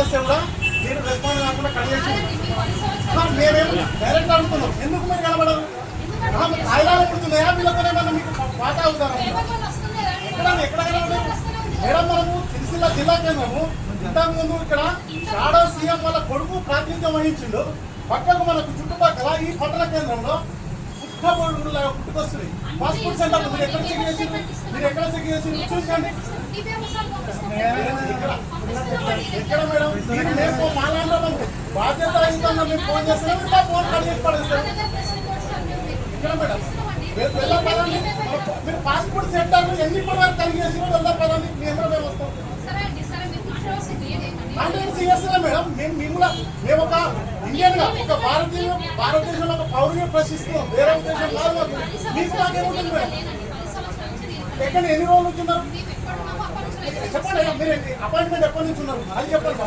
చేస్తే కూడా మీరు రెస్పాండ్ కాకుండా కడిగేసి మేమేమో డైరెక్ట్ అడుగుతున్నాం. ఎందుకు మీరు కనబడరు? తాయిలాలు పుడుతున్నాయా వీళ్ళతోనేమన్నా మీకు వాటా అవుతారా? ఎక్కడ కనబడరు మేడం? మనము సిరిసిల్ల జిల్లా కేంద్రము ఇంతకుముందు ఇక్కడ షాడో సీఎం వాళ్ళ కొడుకు ప్రాతినిధ్యం వహించిండు. పక్కకు మనకు చుట్టుపక్కల ఈ పట్టణ కేంద్రంలో పుట్టబడులాగా పుట్టుకొస్తుంది. పాస్పోర్ట్ సెంటర్ మీరు ఎక్కడ చెక్ చేసి చూసుకోండి. ఎక్కడ మేడం మేము మాలాంటి బాధ్యత ఇస్తాం. మేము ఫోన్ చేస్తాం, ఫోన్ కడిగేసి పడేస్తాం. ఇక్కడ మేడం వెళ్ళా పదాన్ని మీరు పాస్పోర్ట్ సెంటర్ ఎన్ని వరకు కలిగేసి వెళ్ళా పదాన్ని మేము వస్తాం. మేడం మేము ఒక ఇండియన్ గా ఒక భారతదేశంలో ఒక పౌరుని ప్రశ్నిస్తున్నాం. వేరే ఉద్దేశం కాదు. మీకు నాకేముంటుంది మేడం? ఎక్కడ ఎన్ని రోజులు ఉంటున్నారు చెప్పండి. మీరు అపాయింట్మెంట్ ఎప్పటి నుంచి ఉన్నారు అది చెప్పండి.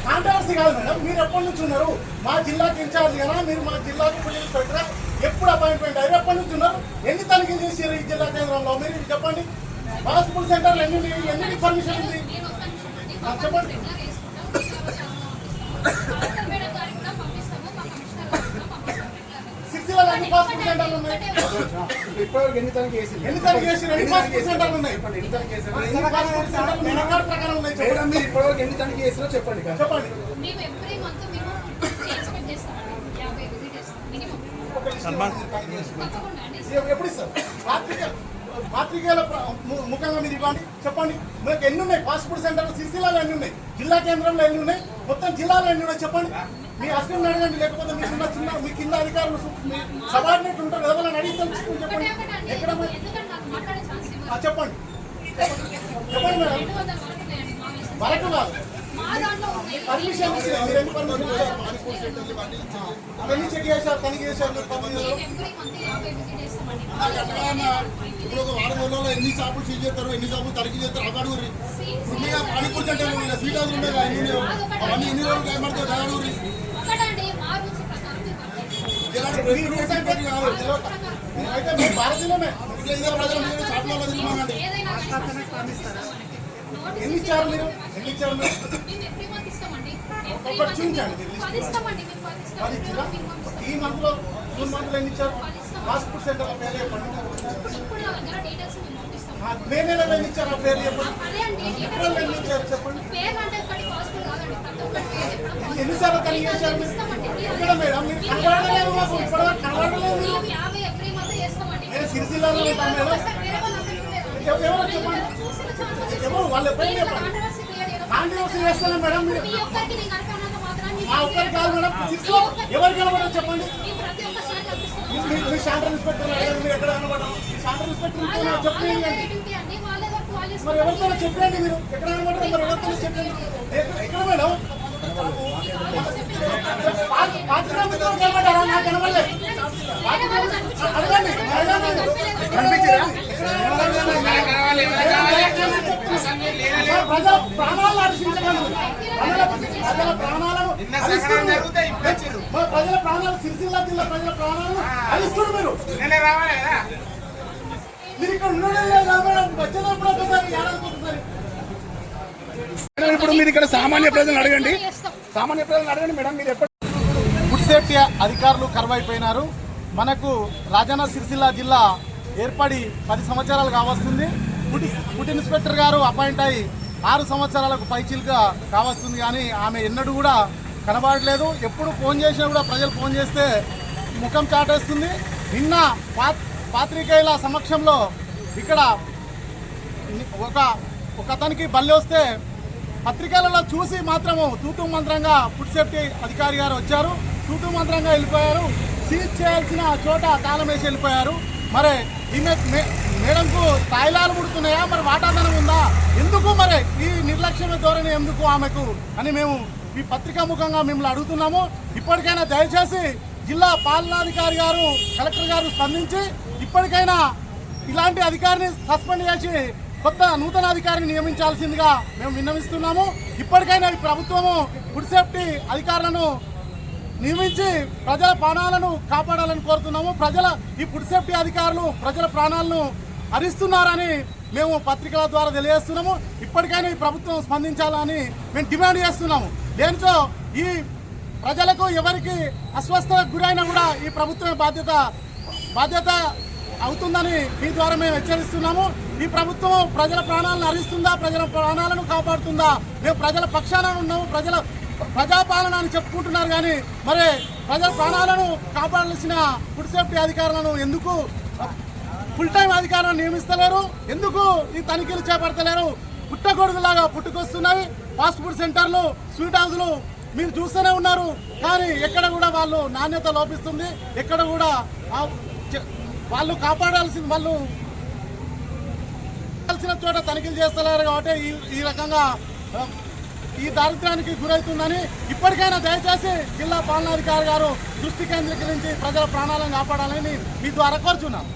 కాంట్రవర్సీ కాదు మేడం. మీరు ఎప్పటి నుంచి ఉన్నారు? మా జిల్లాకి ఇన్ఛార్జ్ కదా మీరు. మా జిల్లాకి పెట్టిన ఎప్పుడు అపాయింట్మెంట్ అయ్యారు? ఎప్పటి నుంచి ఉన్నారు? ఎన్ని తనిఖీలు చేశారు ఈ జిల్లా కేంద్రంలో? మీరు చెప్పండి. పాస్పోర్ట్ సెంటర్లు ఎన్ని పర్మిషన్ ఉంది చెప్పండి. సిరిసిల్లలో ఎన్ని పాస్పోర్ట్ సెంటర్లు ఉన్నాయి? ఎన్ని తనిఖీ చేసి ఎన్ని పాస్పోర్ట్ సెంటర్లు ఉన్నాయి? ప్రకారం ఉన్నాయి చెప్పండి. మీరు ఇప్పటివరకు ఎన్ని తనిఖీ చేసినా చెప్పండి. చెప్పండి. ఎప్పుడు ఇస్తారు? పాత్రికేయుల ముఖంగా మీరు ఇవ్వండి. చెప్పండి. మీకు ఎన్ని ఉన్నాయి పాస్పోర్ట్ సెంటర్లు? సిరిసిల్లలో ఎన్ని ఉన్నాయి? జిల్లా కేంద్రంలో ఎన్ని ఉన్నాయి? మొత్తం జిల్లాలో ఎన్ని ఉన్నాయి చెప్పండి. మీ హస్బెండ్ అడగండి. లేకపోతే మీ చిన్న మీ కింద అధికారులు సబార్డినేట్ ఉంటారు కదా, వాళ్ళని అడిగి తెలుసుకుని చెప్పండి. ఎక్కడ చెప్పండి. చెప్పండి మేడం. వరకు కాదు పర్మిషన్ మీరు ఎన్ని పర్మిషన్ అవన్నీ చెక్ చేశారు, తనిఖీ చేశారు. ఇప్పుడు ఒక వారం రోజుల్లో ఎన్ని షాపులు సీజ్ చేస్తారు, ఎన్ని షాపులు తనిఖీ చేస్తారు అగడూరి. పానీపూరి సెంటర్ స్వీట్ హౌస్ ఉన్నాయి అవన్నీ ఎన్ని రోజులు టైం పడుతుంది అగడూరి. అయితే మేము భారతీయులమే ప్రజలు షాపులలో తిరిగినామండి. ఎన్ని ఇచ్చారు మీరు? ఎన్ని ఇచ్చారు మీరు? ఒకటి చూపించండి. ఈ మంత్లో జూన్ మంత్లో ఎన్ని ఇచ్చారు? పాస్పోర్ట్ సెంటర్ పేర్లు చెప్పండి. మే నెలలో ఎన్ని ఇచ్చారు? ఆ పేర్లు చెప్పండి. ఏప్రిల్ ఎన్ని ఇచ్చారు చెప్పండి. ఎన్నిసార్లు కలిగి చేశారు? ఇక్కడ మేడం మీరు కనబడలేదు. మాకు ఇప్పటివరకు కనబడలేదు. నేను సిరిసిల్లలో ఉంటాను మేడం. ఎవరు చెప్పండి. ఎవరు వాళ్ళు ఎప్పుడైనా చెప్పండి. కాంట్రవర్సీ చేస్తాను మేడం. మీరు మా ఒక్కరికి కాదు మేడం. ఎవరికి కనబడదు చెప్పండి. మీ శాంటర్ ఇన్స్పెక్టర్ మీరు ఎక్కడ కనబడడం? శాంటర్ ఇన్స్పెక్టర్ చెప్పండి. మరి ఎవరితో చెప్పండి. మీరు ఎక్కడ కనబడతారు? మరి ఎవరితో చెప్పండి. ఎక్కడ మేడం? పాత్రికేయులతో కనబడ్డారా? నాకు కనబడలేదు. అడగండి. ప్రజల ప్రాణాలను రక్షించగలరు. ప్రజల ప్రాణాలను ప్రజల ప్రాణాలు సిరిసిల్ల జిల్లా ప్రజల ప్రాణాలను అలిస్తున్నారు. మీరు ఇక్కడ ఉండడం లేదు. వచ్చేటప్పుడు ఒకసారి ఏడాదిపోతుంది. ఇప్పుడు మీరు ఇక్కడ సామాన్య ప్రజలను అడగండి. మేడం మీరు ఎప్పుడు ఫుడ్ సేఫ్టీ అధికారులు కరువైపోయినారు. మనకు రాజన్న సిరిసిల్ల జిల్లా ఏర్పడి 10 సంవత్సరాలు కావస్తుంది. ఫుడ్ ఇన్స్పెక్టర్ గారు అపాయింట్ అయ్యి 6 సంవత్సరాలకు పైచిలుగా కావస్తుంది. కానీ ఆమె ఎన్నడూ కూడా కనబడలేదు. ఎప్పుడు ఫోన్ చేసినా కూడా ప్రజలు ఫోన్ చేస్తే ముఖం చాటేస్తుంది. నిన్న పాత్రికేయుల సమక్షంలో ఇక్కడ ఒక అతనికి బల్లి వస్తే పత్రికలలో చూసి మాత్రము తూతూ మంత్రంగా ఫుడ్ సేఫ్టీ అధికారి గారు వచ్చారు. తూతూ మంత్రంగా వెళ్ళిపోయారు. సీజ్ చేయాల్సిన చోట తాళం వేసి వెళ్ళిపోయారు. మరి ఈమె మేడంకు తాయిలాలు పుడుతున్నాయా? మరి వాటాదనం ఉందా? ఎందుకు మరి ఈ నిర్లక్ష్యమైన ధోరణి ఎందుకు ఆమెకు అని మేము ఈ పత్రికా ముఖంగా మిమ్మల్ని అడుగుతున్నాము. ఇప్పటికైనా దయచేసి జిల్లా పాలనాధికారి గారు, కలెక్టర్ గారు స్పందించి ఇప్పటికైనా ఇలాంటి అధికారిని సస్పెండ్ చేసి కొత్త నూతన అధికారిని నియమించాల్సిందిగా మేము విన్నవిస్తున్నాము. ఇప్పటికైనా ఈ ప్రభుత్వము ఫుడ్ సేఫ్టీ అధికారులను నియమించి ప్రజల ప్రాణాలను కాపాడాలని కోరుతున్నాము. ఈ ఫుడ్ సేఫ్టీ అధికారులు ప్రజల ప్రాణాలను హరిస్తున్నారని మేము పత్రికల ద్వారా తెలియజేస్తున్నాము. ఇప్పటికైనా ఈ ప్రభుత్వం స్పందించాలని మేము డిమాండ్ చేస్తున్నాము. దేనితో ఈ ప్రజలకు ఎవరికి అస్వస్థతకు గురైనా కూడా ఈ ప్రభుత్వమే బాధ్యత అవుతుందని మీ ద్వారా మేము హెచ్చరిస్తున్నాము. ఈ ప్రభుత్వం ప్రజల ప్రాణాలను హరిస్తుందా, ప్రజల ప్రాణాలను కాపాడుతుందా? మేము ప్రజల పక్షాన ఉన్నాము, ప్రజాపాలన అని చెప్పుకుంటున్నారు, కానీ మరి ప్రజల ప్రాణాలను కాపాడాల్సిన ఫుడ్ సేఫ్టీ అధికారులను ఎందుకు ఫుల్ టైం అధికారులను నియమిస్తలేరు? ఎందుకు ఈ తనిఖీలు చేపడతలేరు? పుట్టగొడుగులాగా పుట్టుకొస్తున్నాయి ఫాస్ట్ ఫుడ్ సెంటర్లు, స్వీట్ హౌస్లు మీరు చూస్తూనే ఉన్నారు. కానీ ఎక్కడ కూడా వాళ్ళు నాణ్యత లోపిస్తుంది. ఎక్కడ కూడా వాళ్ళు కాపాడాల్సిన చోట తనిఖీలు చేస్తలేరు. కాబట్టి ఈ రకంగా ఈ దారిద్ర్యానికి గురవుతుందని ఇప్పటికైనా దయచేసి జిల్లా పాలనాధికారి గారు దృష్టి కేంద్రీకరించి ప్రజల ప్రాణాలను కాపాడాలని మీ ద్వారా కోరుచున్నాను.